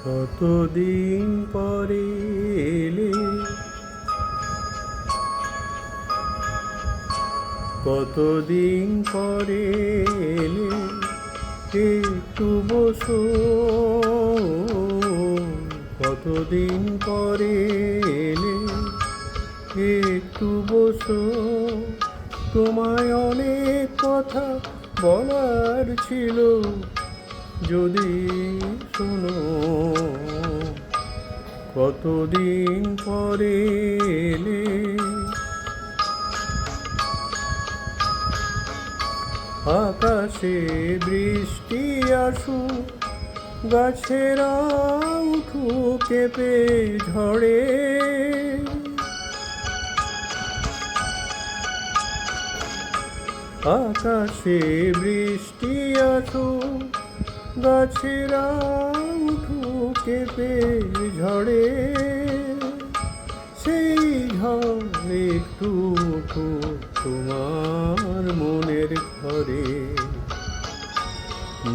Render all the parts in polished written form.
কতদিন পরে এলে, কতদিন পরে এলে, একটু বসো। কতদিন পরে এলে, একটু বসো। তোমায় অনেক কথা বলার ছিল, যদি শোনো। কতদিন পরে এলে, আকাশে বৃষ্টি আসুক, গাছেরা উঠুক কেঁপে ঝড়ে। আকাশে বৃষ্টি আসুক, গাছেরা উঠুক কেঁপে ঝড়ে। সেই ঝড় একটু উঠুক তোমার মনের ঘরে।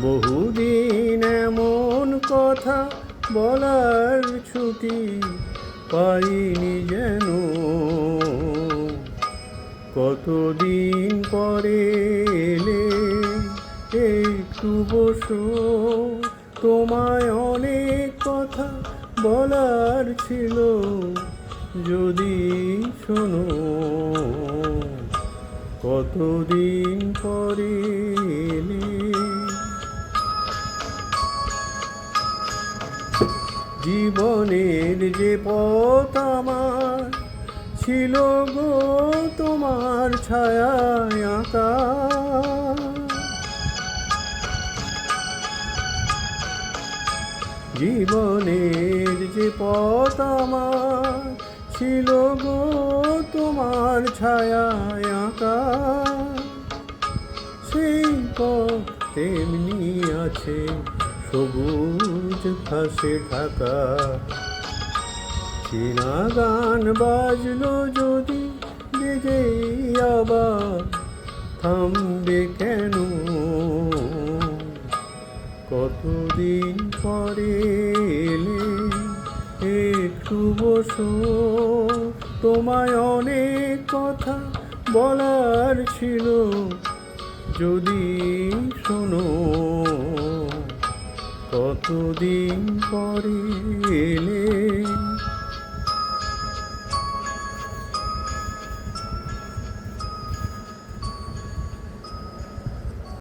বহুদিন এমন কথা বলার ছুটি পাইনি যেন। কতদিন পরে এলে, একটু বসো। তোমায় অনেক কথা বলার ছিল, যদি শোনো। কতদিন পরে এলে। জীবনের যে পথ আমার ছিল গো তোমার ছায়ায় আঁকা। জীবনের যে পথ আমার ছিল গো তোমার ছায়ায় আঁকা। সেই পথ তেমনি আছে সবুজ ঘাসে ঢাকা। চেনা গান বাজলো যদি বেজে আবার, থামবে কেন? কতদিন পরে এলে, একটু বসো। তোমায় অনেক কথা বলার ছিল, যদি শোনো। কতদিন পরে এলে।